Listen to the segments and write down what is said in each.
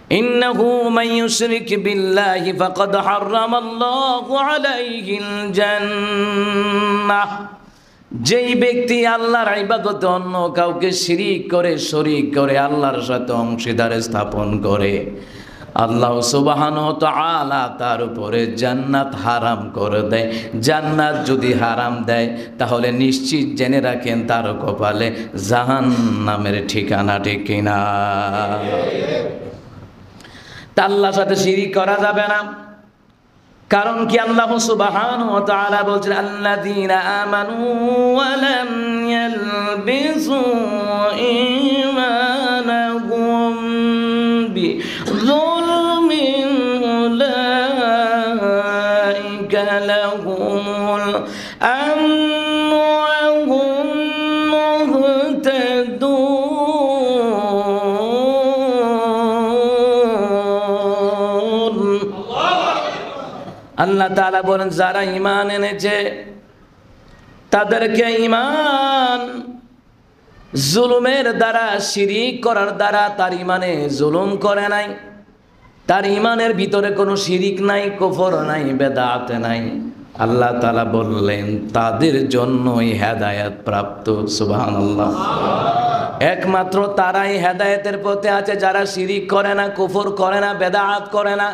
ইন্নাহু মান ইউশরিক বিল্লাহি ফাকাদ হারামাল্লাহু আলাইহিল জান্নাহ। যেই ব্যক্তি আল্লাহর ইবাদতে অন্য কাউকে শরীক করে আল্লাহর সাথে অংশীদার স্থাপন করে, আল্লাহ সুবহানাহু ওয়া তাআলা তার উপরে জান্নাত হারাম করে দেয়। জান্নাত যদি হারাম দেয় তাহলে নিশ্চিত জেনে রাখেন তার কপালে জাহান্নামের ঠিকানা, ঠিক কিনা? তা আল্লাহর সাথে শিরিক করা যাবে না। কারণ কি আল্লাহ সুবহানাহু ওয়া তাআলা বলেন, আল্লাযীনা আমানু ওয়া লাম ইয়ালবিসু ঈমানাহুম বিযুলমিন উলাইকা লাহুমুল আমনু ওয়া হুম মুহতাদুন। আল্লাহ তাআলা বলেন, যারা ঈমান এনেছে তাদেরকে ঈমান জুলুমের দ্বারা, শিরিক করার দ্বারা তার ঈমানে জুলুম করে নাই। তার ঈমানের ভিতরে কোনো শিরিক নাই, কুফর নাই, বেদাত নাই। আল্লাহ তাআলা বললেন তাদের জন্যই হেদায়েত প্রাপ্ত। সুবহানাল্লাহ। একমাত্র তারাই হেদায়েতের পথে আছে যারা শিরিক করে না, কুফর করে না, বেদাত করে না।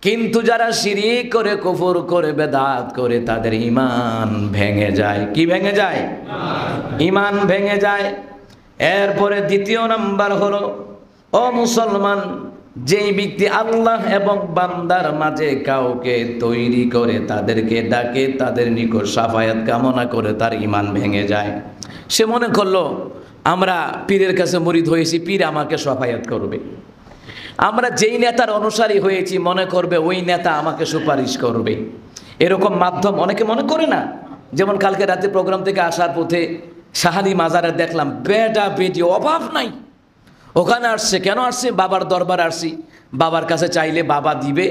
কিন্তু যারা শিরিক করে, কুফর করে, বেদাত করে তাদের ঈমান ভেঙে যায়। কি ভেঙে যায়? ঈমান ভেঙে যায়। এরপরে দ্বিতীয় নাম্বার হলো, ও মুসলমান, যেই ব্যক্তি আল্লাহ এবং বান্দার মাঝে কাউকে তৈরি করে তাদেরকে ডাকে, তাদের নিকট শাফায়াত কামনা করে, তার ঈমান ভেঙে যায়। সে মনে করলো আমরা পীরের কাছে মুরিদ হয়েছি, পীর আমাকে শাফায়াত করবে। আমরা যেই নেতার অনুসারী হয়েছি মনে করবে ওই নেতা আমাকে সুপারিশ করবে। এরকম মাধ্যম অনেকে মনে করে না। যেমন কালকে রাতে প্রোগ্রাম থেকে আসার পথে শাহালি মাজারে দেখলাম বেটা বেটি অভাব নাই, ওখানে আসছে। কেন আসছে? বাবার দরবার আসছি, বাবার কাছে চাইলে বাবা দিবে,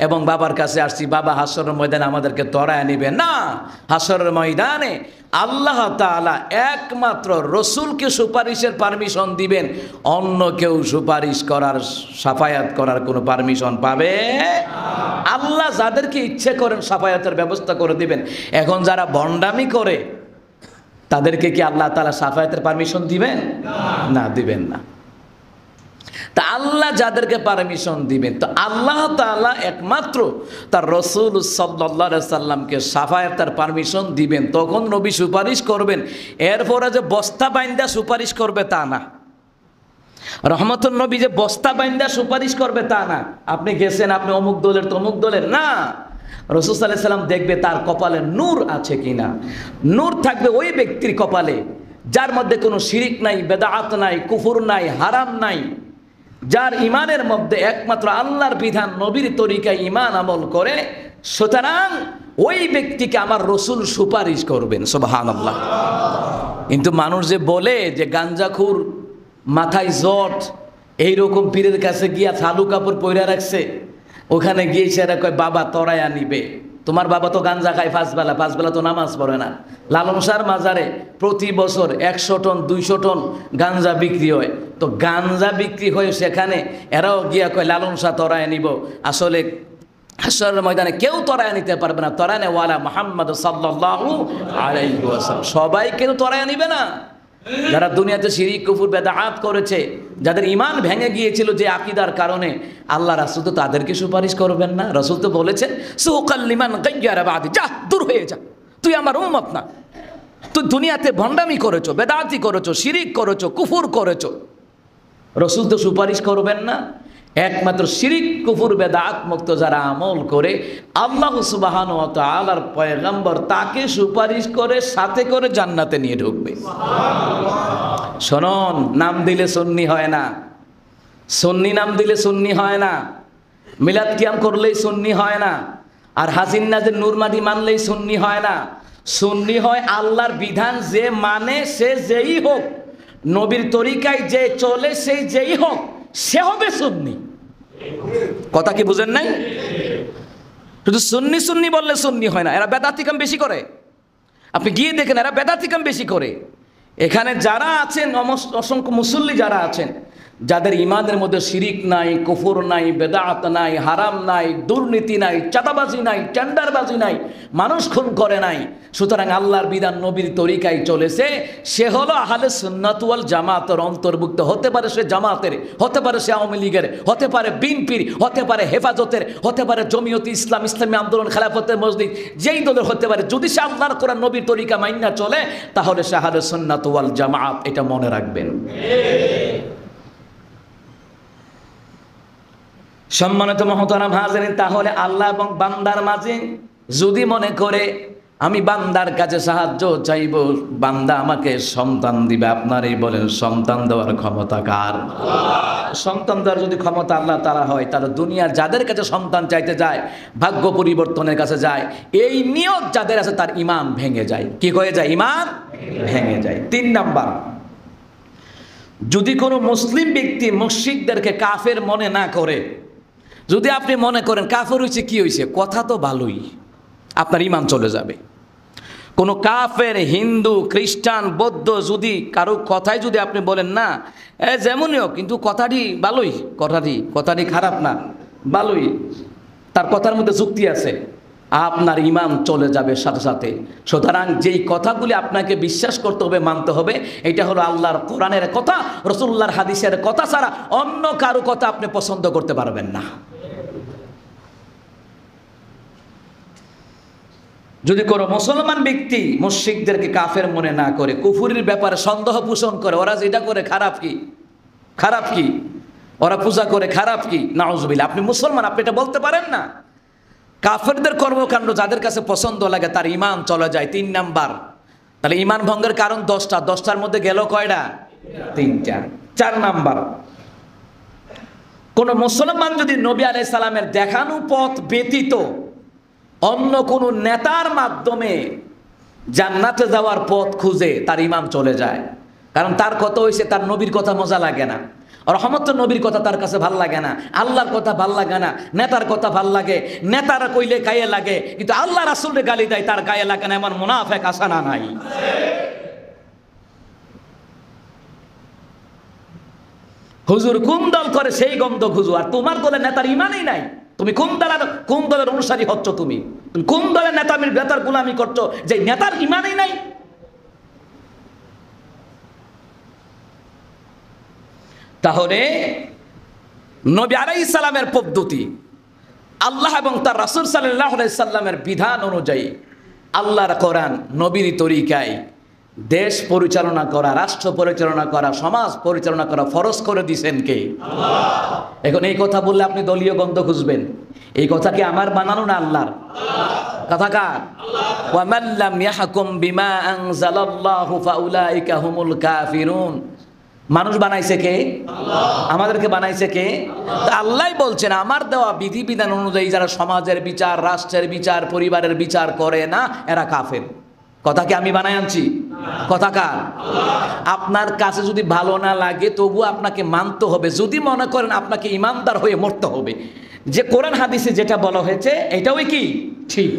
এবং বাবার কাছে আসছি বাবা হাসরের ময়দানে আমাদেরকে তরায় নেবে না। হাসরের ময়দানে আল্লাহ তাআলা একমাত্র রসুলকে সুপারিশের পারমিশন দিবেন, অন্য কেউ সুপারিশ করার, শাফায়াত করার কোনো পারমিশন পাবে? আল্লাহ যাদেরকে ইচ্ছে করেন শাফায়াতের ব্যবস্থা করে দিবেন। এখন যারা ভণ্ডামি করে তাদেরকে কি আল্লাহ তাআলা শাফায়াতের পারমিশন দিবেন? না, দিবেন না। তা আল্লাহ যাদেরকে পারমিশন দিবেন, তো আল্লাহ তাআলা একমাত্র তার রাসূল সাল্লাল্লাহু আলাইহি সাল্লামকে শাফায়াতের পারমিশন দিবেন, তখন নবী সুপারিশ করবেন। এরপরে যে বস্তা বাইন্দা সুপারিশ করবে তা না। রহমতুন নবী যে বস্তা বাইন্দা সুপারিশ করবে তা না। আপনি গেছেন, আপনি অমুক দলের তমুক দলের, না। রাসূল সাল্লাল্লাহু আলাইহি সাল্লাম দেখবে তার কপালে নূর আছে কিনা। নূর থাকবে ওই ব্যক্তির কপালে যার মধ্যে কোনো শিরিক নাই, বেদাত নাই, কুফর নাই, হারাম নাই, যার ঈমানের মধ্যে একমাত্র আল্লাহর বিধান, নবীর তরিকায় ঈমান আমল করে। সুতরাং ওই ব্যক্তিকে আমার রসুল সুপারিশ করবেন। সুবহানাল্লাহ। কিন্তু মানুষ যে বলে যে গাঞ্জাখুর, মাথায় জট, এইরকম পীরের কাছে গিয়া চালু কাপড় পইরা রাখছে, ওখানে গিয়ে সেরা কয় বাবা তরায়া নিবে। তোমার বাবা তো গাঞ্জা খায় পাঁচ বেলা তো নামাজ পড়ে না। লালন শাহর মাজারে প্রতি বছর 100 টন 200 টন গাঞ্জা বিক্রি হয়। তো গাঞ্জা বিক্রি হয়ে সেখানে এরাও গিয়া কয় লালন শাহ তরায় নিব। আসলে হাসরের ময়দানে কেউ তরায় নিতে পারবে না। তরায় ওয়ালা মুহাম্মদ সাল্লাল্লাহু আলাইহি ওয়াসাল্লাম, সবাই কেউ তরায় নিবে না। যারা দুনিয়াতে শিরিক কুফর বেদাত করেছে, যাদের ঈমান ভেঙে গিয়েছিল যে আকীদার কারণে, আল্লাহ রাসূল তো তাদেরকে সুপারিশ করবেন না। রাসূল তো বলেছেন সুকাল লিমান গায়্যারা বাদি, যা দূর হয়ে যা, তুই আমার উম্মত না। তুই দুনিয়াতে ভণ্ডামি করেছো, বেদাতি করেছো, শিরিক করেছো, কুফর করেছো। রাসূল তো সুপারিশ করবেন না। একমাত্র শিরিক কুফর বেদাত মুক্ত যারা আমল করে, আল্লাহ সুবহানাহু ওয়া তাআলার পয়গম্বর তাকে সুপারিশ করে সাথে করে জান্নাতে নিয়ে ঢুকবে। শুনুন, নাম দিলে সুন্নি হয় না, সুন্নি নাম দিলে সুন্নি হয় না, মিলাদ কিয়াম করলেই সুন্নি হয় না, আর হাসিন নাজের নূরমাদি মানলেই সুন্নি হয় না। সুন্নি হয় আল্লাহর বিধান যে মানে, সে যেই হোক, নবীর তরিকায় যে চলে সেই যেই হোক, সে হবে সুন্নি। কথা কি বুঝেন নাই? শুধু সুন্নি সুন্নি বললে সুন্নি হয় না। এরা বেদাতি কাম বেশি করে। আপনি গিয়ে দেখেন এরা বেদাতি কাম বেশি করে। এখানে যারা আছেন, অসংখ্য মুসল্লি যারা আছেন, যাদের ইমানের মধ্যে শিরিক নাই, কুফর নাই, বেদাত নাই, হারাম নাই, দুর্নীতি নাই, চাঁদাবাজি নাই, টেন্ডারবাজি নাই, মানুষ খুন করে নাই, সুতরাং আল্লাহর বিধান নবীর তরিকায় চলেছে, সে হলো আহলে সুন্নাত ওয়াল জামাতের অন্তর্ভুক্ত। হতে পারে সে জামাতের, হতে পারে সে আওয়ামী লীগের, হতে পারে বিএনপির, হতে পারে হেফাজতের, হতে পারে জমিয়তে ইসলাম, ইসলামী আন্দোলন, খেলাফতের মসজিদ, যেই দলের হতে পারে। যদি সে আল্লাহর কোরআন নবীর তরিকা মাইন্না চলে, তাহলে সে আহলে সুন্নাত ওয়াল জামাত। এটা মনে রাখবেন। সম্মানিত মুহতারাম হাজিরিন, তাহলে আল্লাহ এবং বান্দার মাঝে যদি মনে করে আমি বান্দার কাছে সাহায্য চাইব, বান্দা আমাকে সন্তান দিবে, আপনারই বলেন সন্তান দেওয়ার ক্ষমতা কার? সন্তান দেওয়ার যদি ক্ষমতা আল্লাহ তাআলা হয়, তাহলে দুনিয়ার যাদের কাছে সন্তান চাইতে যায়, ভাগ্য পরিবর্তনের কাছে যায়, এই নিয়ত যাদের আছে তার ঈমান ভেঙে যায়। কি হয়ে যায়? ঈমান ভেঙে যায়। 3 নাম্বার, যদি কোনো মুসলিম ব্যক্তি মুশরিকদেরকে কাফের মনে না করে, যদি আপনি মনে করেন কাফের হয়েছে, কি হয়েছে, কথা তো ভালোই, আপনার ঈমান চলে যাবে। কোনো কাফের, হিন্দু, খ্রিস্টান, বৌদ্ধ যদি কারো কথাই যদি আপনি বলেন না যেমনই হোক, কিন্তু কথাটি ভালোই, কথাটি খারাপ না, ভালোই, তার কথার মধ্যে যুক্তি আছে, আপনার ঈমান চলে যাবে সাথে সাথে। সুতরাং যেই কথাগুলি আপনাকে বিশ্বাস করতে হবে, মানতে হবে, এটা হলো আল্লাহর কোরআনের কথা, রাসূলুল্লাহর হাদিসের কথা ছাড়া অন্য কারো কথা আপনি পছন্দ করতে পারবেন না। যদি কোনো মুসলমান ব্যক্তি মুশরিকদেরকে কাফের মনে না করে, কুফুরির ব্যাপারে সন্দেহ পোষণ করে, ওরা যেটা করে খারাপ কি, ওরা পূজা করে খারাপ কি, নাউজুবিল্লাহ, আপনি মুসলমান, আপনি এটা বলতে পারেন না। কাফেরদের কর্মকাণ্ড যাদের কাছে পছন্দ লাগে, তার ঈমান চলে যায়। 3 নাম্বার, তাহলে ঈমান ভঙ্গের কারণ 10টা, 10টার মধ্যে গেল কয়টা? 3টা। 4 নাম্বার, কোন মুসলমান যদি নবী আলাইহিস সালামের দেখানো পথ ব্যতীত অন্য কোন নেতার মাধ্যমে জান্নাতে যাওয়ার পথ খুঁজে, তার ঈমান চলে যায়। কারণ তার কথা হইছে, তার নবীর কথা মজা লাগে না, রহমত নবীর কথা তার কাছে ভাল লাগে না, আল্লাহর কথা ভাল লাগে না, নেতার কথা ভাল লাগে, নেতারা কইলে গায়ে লাগে, কিন্তু আল্লাহ রাসূলের গালি দেয় তার গায়ে লাগে না, এমন মুনাফিক আছে না নাই? হুজুর কোন দল করে সেই গন্ধ খুঁজো, আর তোমার দলে নেতার ঈমানই নাই, তুমি কোন দলের অনুসারী হচ্ছ, তুমি কোন দলের নেতার গোলামি করছো যে নেতার ঈমানই নাই? তাহলে নবী আলাইহিস সালামের পদ্ধতি, আল্লাহ এবং তার রাসূল সাল্লাল্লাহু আলাইহি সাল্লামের বিধান অনুযায়ী, আল্লাহর কোরআন নবীর তরিকায় দেশ পরিচালনা করা, রাষ্ট্র পরিচালনা করা, সমাজ পরিচালনা করা ফরজ করে দিয়েছেন কে? আল্লাহ। এখন এই কথা বললে আপনি দলীয় গন্ধ খুঁজবেন, এই কথা কি আমার বানানো না আল্লাহর কথা? কার? ওয়া মান লাম ইয়াহকুম বিমা আনজালাল্লাহু ফাউলাইকা হুমুল কাফিরুন। মানুষ বানাইছে কে? আল্লাহ। আমাদেরকে বানাইছে কে? আল্লাহ। আল্লাহই বলছেন, আমার দেওয়া বিধিবিধান অনুযায়ী যারা সমাজের বিচার, রাষ্ট্রের বিচার, পরিবারের বিচার করে না, এরা কাফের। কথা কি আমি বানাই আনছি? কথা কার? আপনার কাছে যদি ভালো না লাগে, তবু আপনাকে মানতে হবে, যদি মনে করেন আপনাকে ইমানদার হয়ে মরতে হবে, যে কোরআন হাদিসে যেটা বলা হয়েছে এটাও কি ঠিক।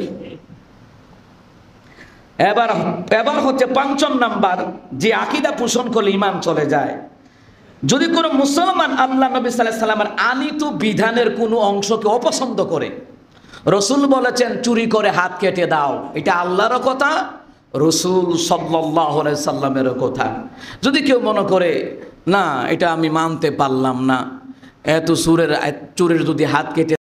এবার হচ্ছে ৫ম নাম্বার, যে আকীদা পোষণ করলে ঈমান চলে যায়। যদি কোনো মুসলমান আল্লাহ নবী সাল্লাল্লাহু আলাইহি সাল্লামের আনিত বিধানের কোনো অংশকে অপছন্দ করে, রাসূল বলেছেন চুরি করে হাত কেটে দাও, এটা আল্লাহর কথা, রাসূল সাল্লাল্লাহু আলাইহি সাল্লামের কথা। যদি কেউ মনে করে না এটা আমি মানতে পারলাম না, এত চুরের যদি হাত কেটে